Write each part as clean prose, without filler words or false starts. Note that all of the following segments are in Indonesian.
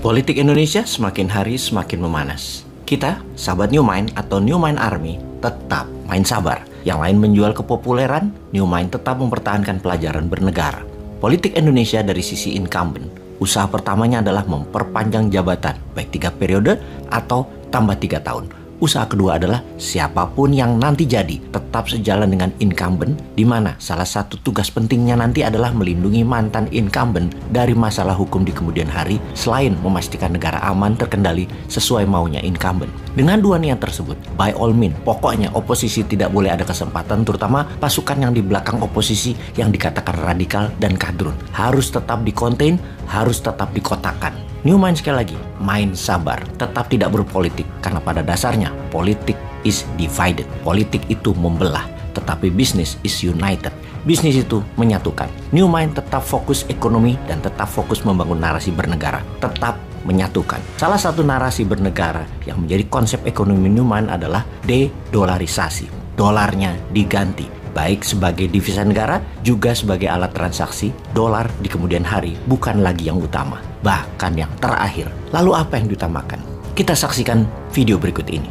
Politik Indonesia semakin hari semakin memanas. Kita, sahabat New Mind atau New Mind Army, tetap main sabar. Yang lain menjual kepopuleran, New Mind tetap mempertahankan pelajaran bernegara. Politik Indonesia dari sisi incumbent, usaha pertamanya adalah memperpanjang jabatan, baik 3 periode atau tambah 3 tahun. Usaha kedua adalah siapapun yang nanti jadi tetap sejalan dengan incumbent, di mana salah satu tugas pentingnya nanti adalah melindungi mantan incumbent dari masalah hukum di kemudian hari, selain memastikan negara aman terkendali sesuai maunya incumbent. Dengan dua niat tersebut, by all means, pokoknya oposisi tidak boleh ada kesempatan, terutama pasukan yang di belakang oposisi yang dikatakan radikal dan kadrun. Harus tetap dikontain, harus tetap dikotakan. New Mind sekali lagi, main sabar, tetap tidak berpolitik, karena pada dasarnya politik is divided. Politik itu membelah, tetapi bisnis is united. Bisnis itu menyatukan. New Mind tetap fokus ekonomi dan tetap fokus membangun narasi bernegara, tetap menyatukan. Salah satu narasi bernegara yang menjadi konsep ekonomi New Mind adalah de-dolarisasi. Dolarnya diganti, baik sebagai devisa negara, juga sebagai alat transaksi. Dolar di kemudian hari bukan lagi yang utama, bahkan yang terakhir. Lalu apa yang diutamakan? Kita saksikan video berikut ini.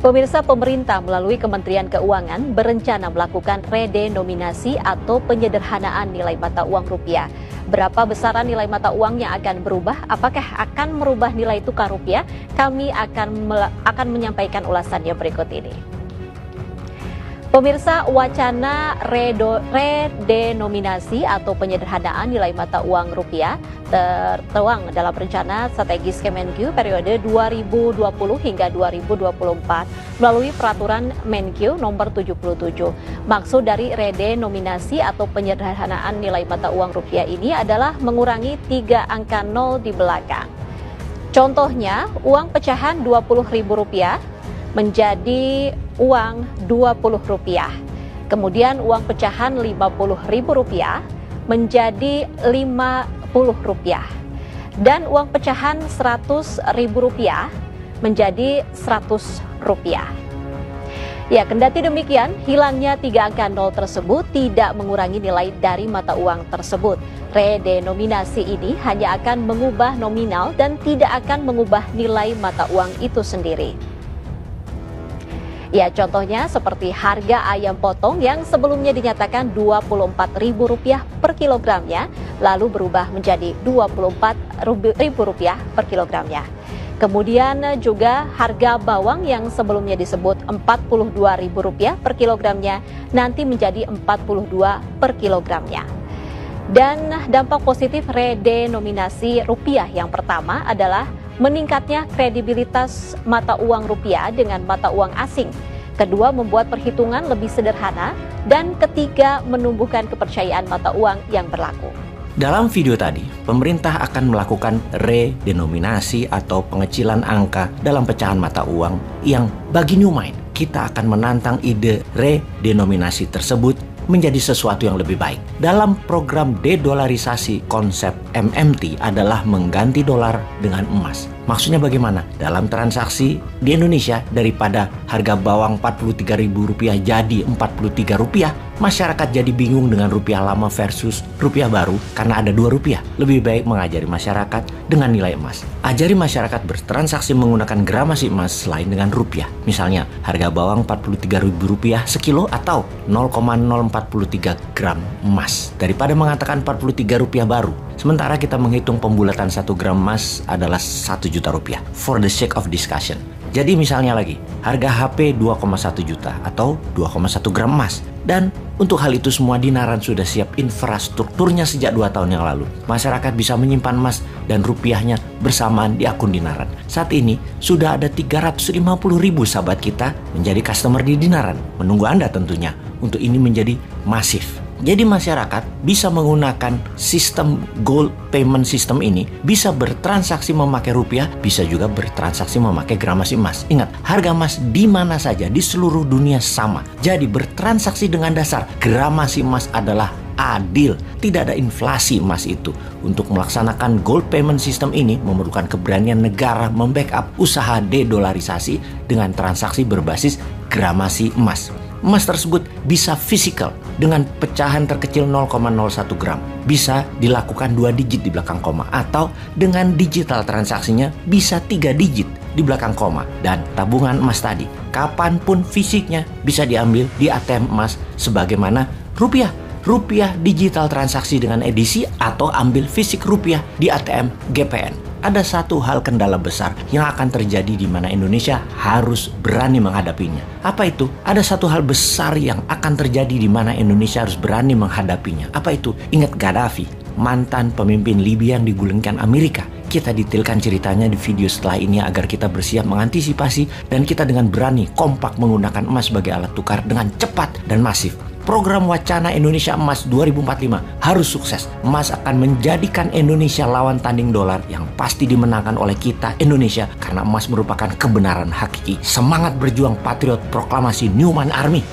Pemirsa, pemerintah melalui Kementerian Keuangan berencana melakukan redenominasi atau penyederhanaan nilai mata uang rupiah. Berapa besaran nilai mata uang yang akan berubah? Apakah akan merubah nilai tukar rupiah? Kami akan menyampaikan ulasannya berikut ini. Pemirsa, wacana redenominasi atau penyederhanaan nilai mata uang rupiah tertuang dalam rencana strategis Kemenkeu periode 2020 hingga 2024 melalui peraturan Menkeu nomor 77. Maksud dari redenominasi atau penyederhanaan nilai mata uang rupiah ini adalah mengurangi 3 angka 0 di belakang. Contohnya, uang pecahan Rp20.000 menjadi uang Rp20. Kemudian uang pecahan Rp50.000 menjadi Rp50. Dan uang pecahan Rp100.000 menjadi Rp100. Ya, kendati demikian, hilangnya 3 angka 0 tersebut tidak mengurangi nilai dari mata uang tersebut. Redenominasi ini hanya akan mengubah nominal dan tidak akan mengubah nilai mata uang itu sendiri. Ya, contohnya seperti harga ayam potong yang sebelumnya dinyatakan Rp24.000 per kilogramnya, lalu berubah menjadi Rp24.000 per kilogramnya. Kemudian juga harga bawang yang sebelumnya disebut Rp42.000 per kilogramnya, nanti menjadi Rp42 per kilogramnya. Dan dampak positif redenominasi rupiah yang pertama adalah meningkatnya kredibilitas mata uang rupiah dengan mata uang asing. Kedua, membuat perhitungan lebih sederhana. Dan ketiga, menumbuhkan kepercayaan mata uang yang berlaku. Dalam video tadi, pemerintah akan melakukan redenominasi atau pengecilan angka dalam pecahan mata uang yang bagi New Mind, kita akan menantang ide redenominasi tersebut menjadi sesuatu yang lebih baik. Dalam program dedolarisasi, konsep MMT adalah mengganti dolar dengan emas. Maksudnya bagaimana? Dalam transaksi di Indonesia, daripada harga bawang Rp43.000 jadi Rp43, masyarakat jadi bingung dengan rupiah lama versus rupiah baru karena ada 2 rupiah. Lebih baik mengajari masyarakat dengan nilai emas. Ajari masyarakat bertransaksi menggunakan gramasi emas selain dengan rupiah. Misalnya, harga bawang Rp43.000 sekilo atau 0,043 gram emas. Daripada mengatakan Rp43 baru. Sementara kita menghitung pembulatan 1 gram emas adalah Rp1 juta for the sake of discussion. Jadi misalnya lagi, harga HP 2,1 juta atau 2,1 gram emas. Dan untuk hal itu semua Dinaran sudah siap infrastrukturnya sejak 2 tahun yang lalu. Masyarakat bisa menyimpan emas dan rupiahnya bersamaan di akun Dinaran. Saat ini sudah ada 350.000 sahabat kita menjadi customer di Dinaran. Menunggu Anda tentunya untuk ini menjadi masif. Jadi masyarakat bisa menggunakan sistem gold payment system ini, bisa bertransaksi memakai rupiah, bisa juga bertransaksi memakai gramasi emas. Ingat, harga emas di mana saja di seluruh dunia sama. Jadi bertransaksi dengan dasar gramasi emas adalah adil. Tidak ada inflasi emas itu. Untuk melaksanakan gold payment system ini memerlukan keberanian negara membackup usaha dedolarisasi dengan transaksi berbasis gramasi emas. emas tersebut bisa fisikal dengan pecahan terkecil 0,01 gram. Bisa dilakukan 2 digit di belakang koma, atau dengan digital transaksinya bisa 3 digit di belakang koma. Dan tabungan emas tadi kapanpun fisiknya bisa diambil di ATM emas sebagaimana rupiah. Rupiah digital transaksi dengan edisi, atau ambil fisik rupiah di ATM GPN. Ada satu hal kendala besar yang akan terjadi di mana Indonesia harus berani menghadapinya. Apa itu? Ada satu hal besar yang akan terjadi di mana Indonesia harus berani menghadapinya. Apa itu? Ingat Gaddafi, mantan pemimpin Libya yang digulingkan Amerika. Kita detailkan ceritanya di video setelah ini agar kita bersiap mengantisipasi dan kita dengan berani kompak menggunakan emas sebagai alat tukar dengan cepat dan masif. Program Wacana Indonesia Emas 2045 harus sukses. Emas akan menjadikan Indonesia lawan tanding dolar yang pasti dimenangkan oleh kita Indonesia, karena emas merupakan kebenaran hakiki. Semangat berjuang patriot, proklamasi Newman Army.